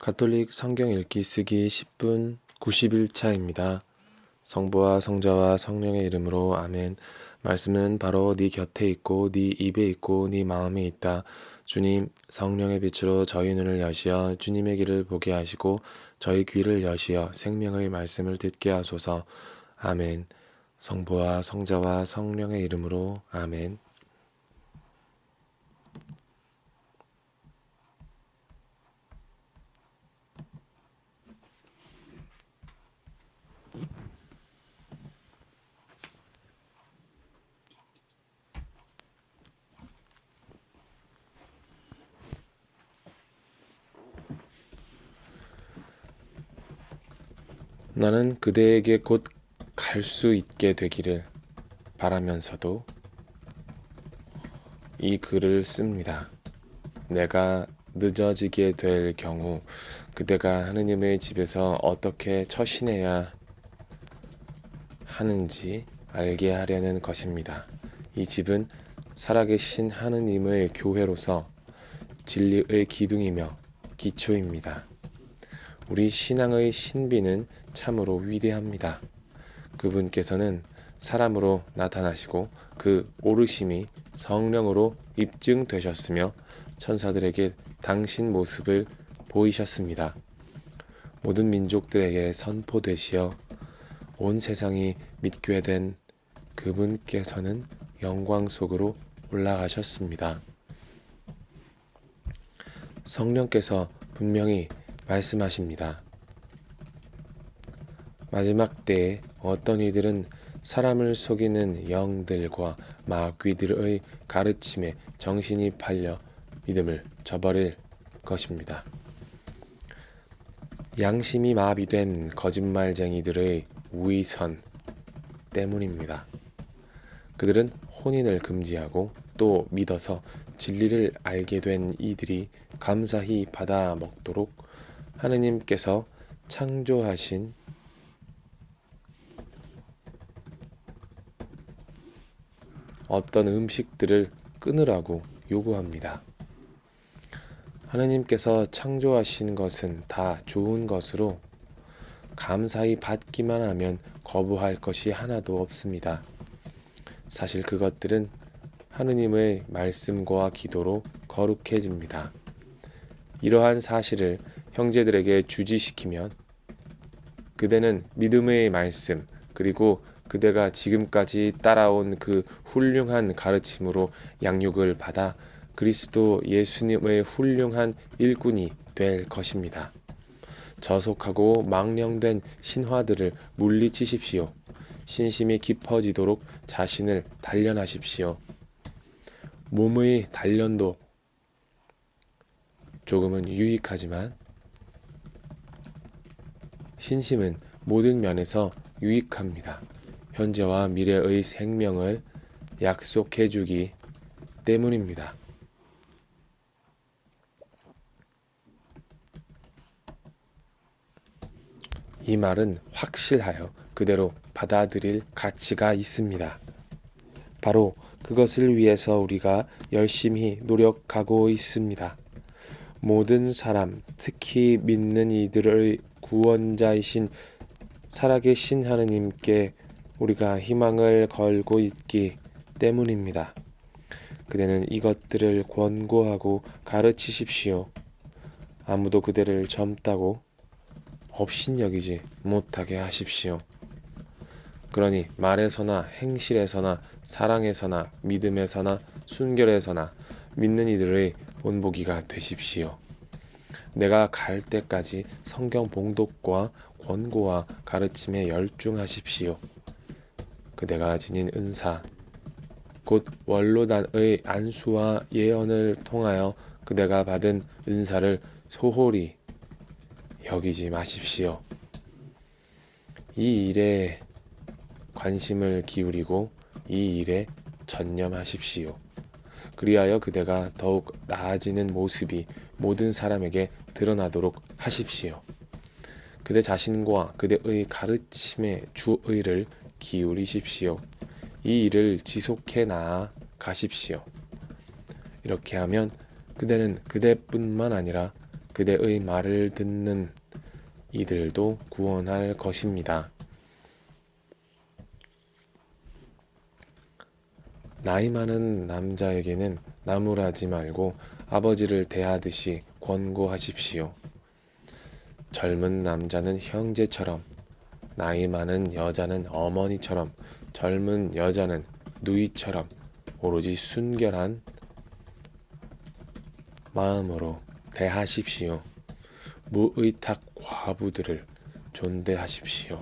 가톨릭 성경 읽기 쓰기 10분 91차입니다. 성부와 성자와 성령의 이름으로 아멘. 말씀은 바로 네 곁에 있고 네 입에 있고 네 마음에 있다. 주님, 성령의 빛으로 저희 눈을 여시어 주님의 길을 보게 하시고 저희 귀를 여시어 생명의 말씀을 듣게 하소서. 아멘. 성부와 성자와 성령의 이름으로 아멘. 나는 그대에게 곧 갈 수 있게 되기를 바라면서도 이 글을 씁니다. 내가 늦어지게 될 경우 그대가 하느님의 집에서 어떻게 처신해야 하는지 알게 하려는 것입니다. 이 집은 살아계신 하느님의 교회로서 진리의 기둥이며 기초입니다. 우리 신앙의 신비는 참으로 위대합니다. 그분께서는 사람으로 나타나시고 그 오르심이 성령으로 입증되셨으며 천사들에게 당신 모습을 보이셨습니다. 모든 민족들에게 선포되시어 온 세상이 믿게 된 그분께서는 영광 속으로 올라가셨습니다. 성령께서 분명히 말씀하십니다. 마지막 때에 어떤 이들은 사람을 속이는 영들과 마귀들의 가르침에 정신이 팔려 믿음을 저버릴 것입니다. 양심이 마비된 거짓말쟁이들의 위선 때문입니다. 그들은 혼인을 금지하고 또 믿어서 진리를 알게 된 이들이 감사히 받아 먹도록 하느님께서 창조하신 어떤 음식들을 끊으라고 요구합니다. 하느님께서 창조하신 것은 다 좋은 것으로 감사히 받기만 하면 거부할 것이 하나도 없습니다. 사실 그것들은 하느님의 말씀과 기도로 거룩해집니다. 이러한 사실을 형제들에게 주지시키면 그대는 믿음의 말씀 그리고 그대가 지금까지 따라온 그 훌륭한 가르침으로 양육을 받아 그리스도 예수님의 훌륭한 일꾼이 될 것입니다. 저속하고 망령된 신화들을 물리치십시오. 신심이 깊어지도록 자신을 단련하십시오. 몸의 단련도 조금은 유익하지만 신심은 모든 면에서 유익합니다. 현재와 미래의 생명을 약속해주기 때문입니다. 이 말은 확실하여 그대로 받아들일 가치가 있습니다. 바로 그것을 위해서 우리가 열심히 노력하고 있습니다. 모든 사람, 특히 믿는 이들의 구원자이신 살아계신 하느님께 우리가 희망을 걸고 있기 때문입니다. 그대는 이것들을 권고하고 가르치십시오. 아무도 그대를 젊다고 업신여기지 못하게 하십시오. 그러니 말에서나 행실에서나 사랑에서나 믿음에서나 순결에서나 믿는 이들의 본보기가 되십시오. 내가 갈 때까지 성경 봉독과 권고와 가르침에 열중하십시오. 그대가 지닌 은사, 곧 원로단의 안수와 예언을 통하여 그대가 받은 은사를 소홀히 여기지 마십시오. 이 일에 관심을 기울이고 이 일에 전념하십시오. 그리하여 그대가 더욱 나아지는 모습이 모든 사람에게 드러나도록 하십시오. 그대 자신과 그대의 가르침에 주의를 기울이십시오. 이 일을 지속해 나아 가십시오. 이렇게 하면 그대는 그대뿐만 아니라 그대의 말을 듣는 이들도 구원할 것입니다. 나이 많은 남자에게는 나무라지 말고 아버지를 대하듯이 권고하십시오. 젊은 남자는 형제처럼, 나이 많은 여자는 어머니처럼, 젊은 여자는 누이처럼 오로지 순결한 마음으로 대하십시오. 무의탁 과부들을 존대하십시오.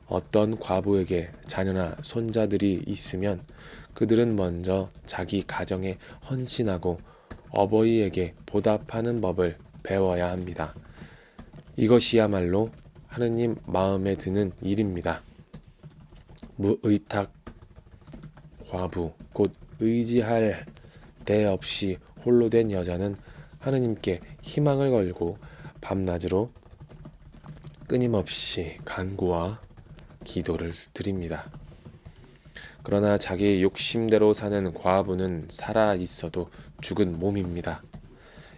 어떤 과부에게 자녀나 손자들이 있으면 그들은 먼저 자기 가정에 헌신하고 어버이에게 보답하는 법을 배워야 합니다. 이것이야말로 하느님 마음에 드는 일입니다. 무의탁 과부, 곧 의지할 데 없이 홀로 된 여자는 하느님께 희망을 걸고 밤낮으로 끊임없이 간구와 기도를 드립니다. 그러나 자기 욕심대로 사는 과부는 살아 있어도 죽은 몸입니다.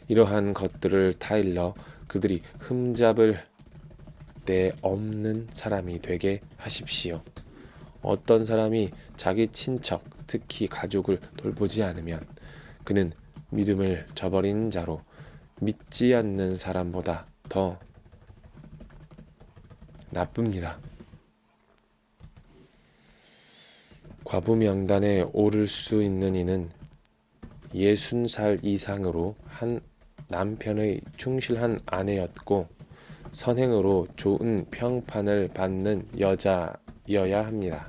이러한 것들을 타일러 그들이 흠잡을 데 없는 사람이 되게 하십시오. 어떤 사람이 자기 친척, 특히 가족을 돌보지 않으면 그는 믿음을 저버린 자로 믿지 않는 사람보다 더 나쁩니다. 과부 명단에 오를 수 있는 이는 60살 이상으로 한 남편의 충실한 아내였고 선행으로 좋은 평판을 받는 여자여야 합니다.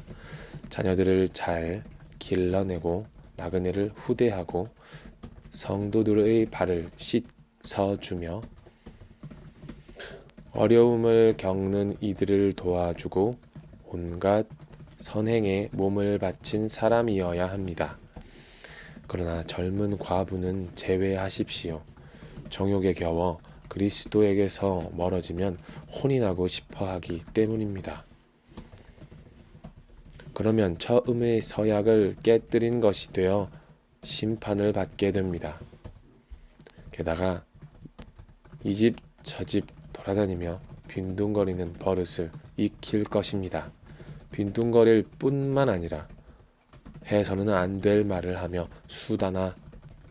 자녀들을 잘 길러내고 나그네를 후대하고 성도들의 발을 씻어주며 어려움을 겪는 이들을 도와주고 온갖 선행에 몸을 바친 사람이어야 합니다. 그러나 젊은 과부는 제외하십시오. 정욕에 겨워 그리스도에게서 멀어지면 혼인하고 싶어 하기 때문입니다. 그러면 처음의 서약을 깨뜨린 것이 되어 심판을 받게 됩니다. 게다가 이 집 저 집 돌아다니며 빈둥거리는 버릇을 익힐 것입니다. 빈둥거릴 뿐만 아니라 해서는 안 될 말을 하며 수다나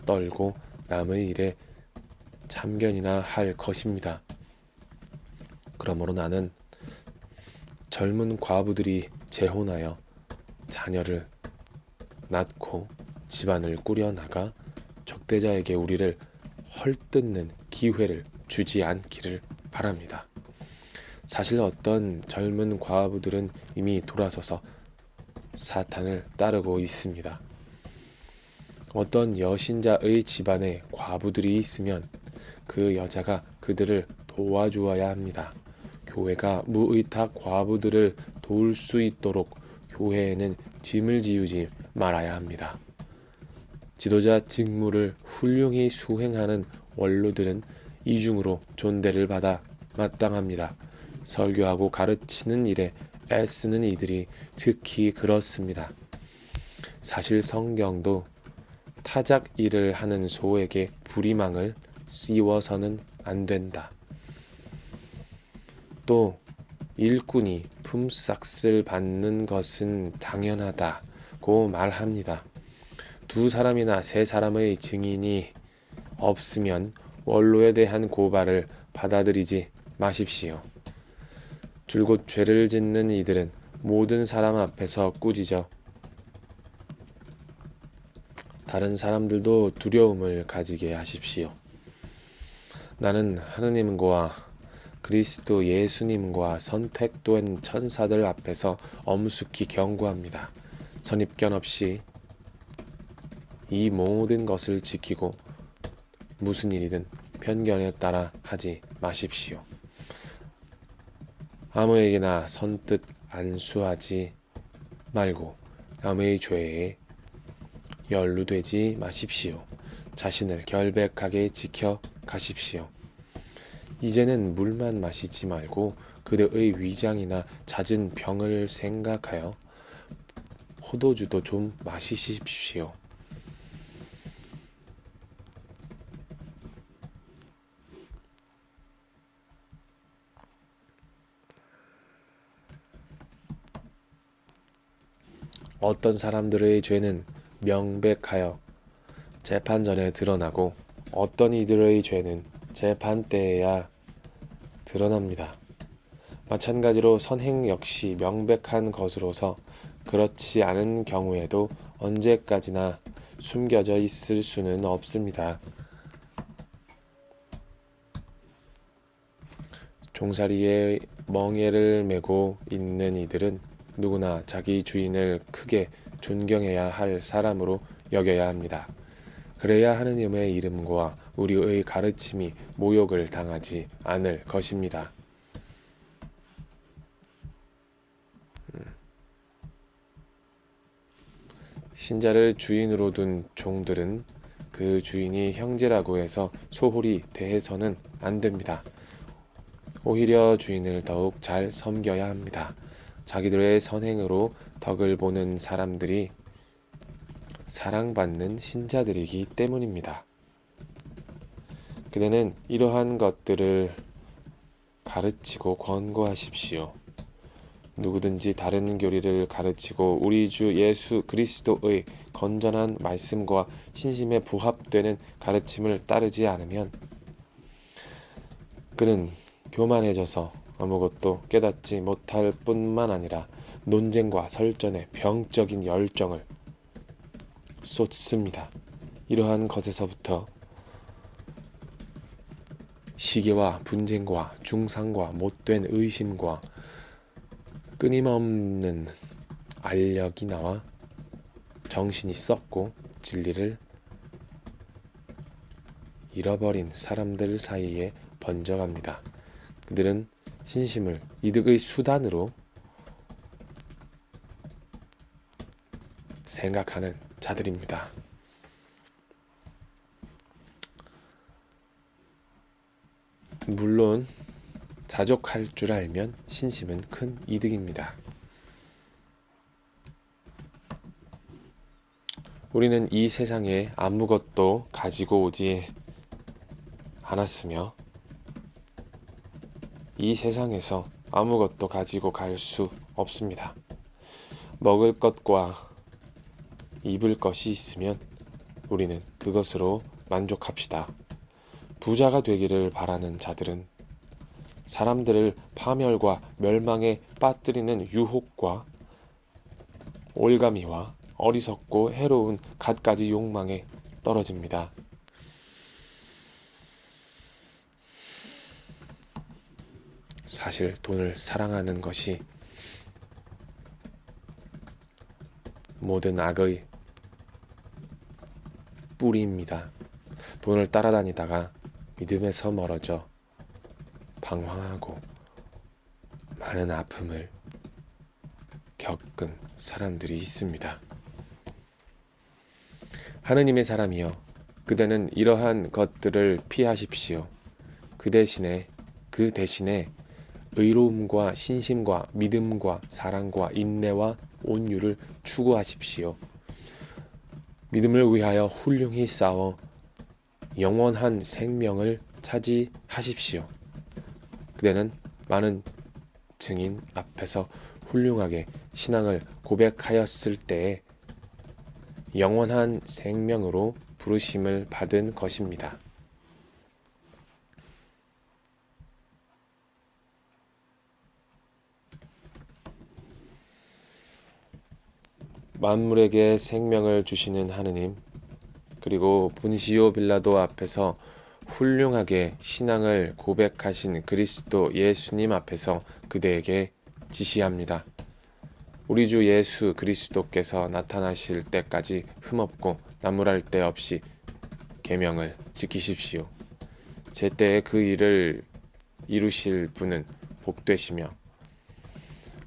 떨고 남의 일에 참견이나 할 것입니다. 그러므로 나는 젊은 과부들이 재혼하여 자녀를 낳고 집안을 꾸려나가 적대자에게 우리를 헐뜯는 기회를 주지 않기를 바랍니다. 사실 어떤 젊은 과부들은 이미 돌아서서 사탄을 따르고 있습니다. 어떤 여신자의 집안에 과부들이 있으면 그 여자가 그들을 도와주어야 합니다. 교회가 무의탁 과부들을 도울 수 있도록 교회에는 짐을 지우지 말아야 합니다. 지도자 직무를 훌륭히 수행하는 원로들은 이중으로 존대를 받아 마땅합니다. 설교하고 가르치는 일에 애쓰는 이들이 특히 그렇습니다. 사실 성경도 타작 일을 하는 소에게 부리망을 씌워서는 안 된다. 또 일꾼이 품삯을 받는 것은 당연하다고 말합니다. 두 사람이나 세 사람의 증인이 없으면 원로에 대한 고발을 받아들이지 마십시오. 줄곧 죄를 짓는 이들은 모든 사람 앞에서 꾸짖어 다른 사람들도 두려움을 가지게 하십시오. 나는 하느님과 그리스도 예수님과 선택된 천사들 앞에서 엄숙히 경고합니다. 선입견 없이 이 모든 것을 지키고 무슨 일이든 편견에 따라 하지 마십시오. 아무에게나 선뜻 안수하지 말고 남의 죄에 연루되지 마십시오. 자신을 결백하게 지켜 가십시오. 이제는 물만 마시지 말고 그대의 위장이나 잦은 병을 생각하여 포도주도 좀 마시십시오. 어떤 사람들의 죄는 명백하여 재판전에 드러나고 어떤 이들의 죄는 재판 때에야 드러납니다. 마찬가지로 선행 역시 명백한 것으로서 그렇지 않은 경우에도 언제까지나 숨겨져 있을 수는 없습니다. 종살이에 멍에를 메고 있는 이들은 누구나 자기 주인을 크게 존경해야 할 사람으로 여겨야 합니다. 그래야 하느님의 이름과 우리의 가르침이 모욕을 당하지 않을 것입니다. 신자를 주인으로 둔 종들은 그 주인이 형제라고 해서 소홀히 대해서는 안 됩니다. 오히려 주인을 더욱 잘 섬겨야 합니다. 자기들의 선행으로 덕을 보는 사람들이 사랑받는 신자들이기 때문입니다. 그대는 이러한 것들을 가르치고 권고하십시오. 누구든지 다른 교리를 가르치고 우리 주 예수 그리스도의 건전한 말씀과 신심에 부합되는 가르침을 따르지 않으면 그는 교만해져서 아무것도 깨닫지 못할 뿐만 아니라 논쟁과 설전에 병적인 열정을 쏟습니다. 이러한 것에서부터 시기와 분쟁과 중상과 못된 의심과 끊임없는 알력이 나와 정신이 썩고 진리를 잃어버린 사람들 사이에 번져갑니다. 그들은 신심을 이득의 수단으로 생각하는 자들입니다. 물론 자족할 줄 알면 신심은 큰 이득입니다. 우리는 이 세상에 아무것도 가지고 오지 않았으며 이 세상에서 아무것도 가지고 갈 수 없습니다. 먹을 것과 입을 것이 있으면 우리는 그것으로 만족합시다. 부자가 되기를 바라는 자들은 사람들을 파멸과 멸망에 빠뜨리는 유혹과 올가미와 어리석고 해로운 갖가지 욕망에 떨어집니다. 사실 돈을 사랑하는 것이 모든 악의 뿌리입니다. 돈을 따라다니다가 믿음에서 멀어져 방황하고 많은 아픔을 겪은 사람들이 있습니다. 하느님의 사람이여, 그대는 이러한 것들을 피하십시오. 그 대신에 의로움과 신심과 믿음과 사랑과 인내와 온유를 추구하십시오. 믿음을 위하여 훌륭히 싸워 영원한 생명을 차지하십시오. 그대는 많은 증인 앞에서 훌륭하게 신앙을 고백하였을 때에 영원한 생명으로 부르심을 받은 것입니다. 만물에게 생명을 주시는 하느님, 그리고 분시오 빌라도 앞에서 훌륭하게 신앙을 고백하신 그리스도 예수님 앞에서 그대에게 지시합니다. 우리 주 예수 그리스도께서 나타나실 때까지 흠없고 나무랄 데 없이 계명을 지키십시오. 제때에 그 일을 이루실 분은 복되시며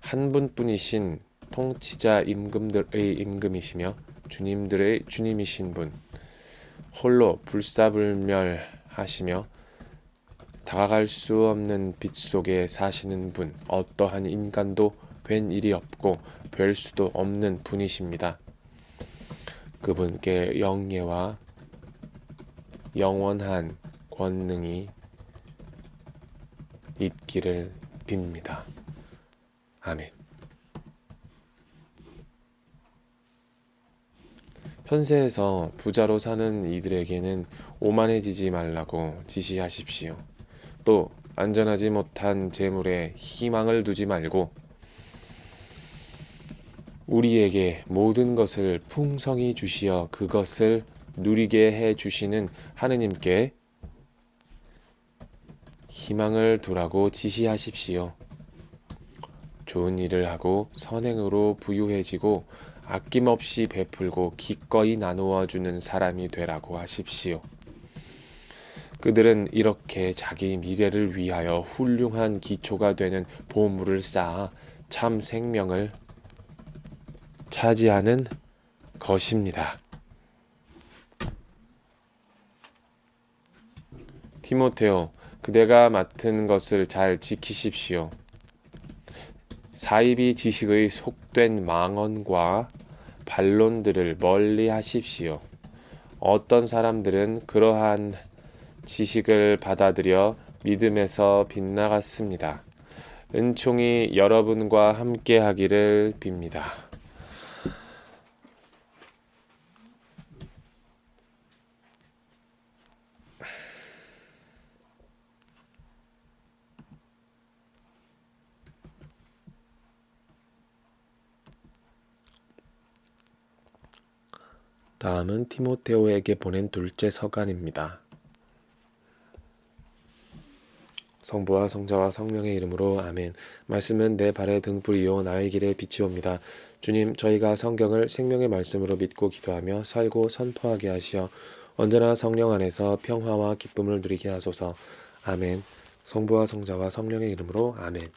한 분뿐이신 통치자 임금들의 임금이시며 주님들의 주님이신 분, 홀로 불사불멸하시며 다가갈 수 없는 빛 속에 사시는 분, 어떠한 인간도 뵌 일이 없고 뵐 수도 없는 분이십니다. 그분께 영예와 영원한 권능이 있기를 빕니다. 아멘. 현세에서 부자로 사는 이들에게는 오만해지지 말라고 지시하십시오. 또 안전하지 못한 재물에 희망을 두지 말고 우리에게 모든 것을 풍성히 주시어 그것을 누리게 해 주시는 하느님께 희망을 두라고 지시하십시오. 좋은 일을 하고 선행으로 부유해지고 아낌없이 베풀고 기꺼이 나누어 주는 사람이 되라고 하십시오. 그들은 이렇게 자기 미래를 위하여 훌륭한 기초가 되는 보물을 쌓아 참 생명을 차지하는 것입니다. 디모데오, 그대가 맡은 것을 잘 지키십시오. 사이비 지식의 속된 망언과 반론들을 멀리 하십시오. 어떤 사람들은 그러한 지식을 받아들여 믿음에서 빗나갔습니다. 은총이 여러분과 함께 하기를 빕니다. 다음은 티모테오에게 보낸 둘째 서간입니다. 성부와 성자와 성령의 이름으로 아멘. 말씀은 내 발의 등불이요 나의 길에 빛이옵니다. 주님, 저희가 성경을 생명의 말씀으로 믿고 기도하며 살고 선포하게 하시어 언제나 성령 안에서 평화와 기쁨을 누리게 하소서. 아멘. 성부와 성자와 성령의 이름으로 아멘.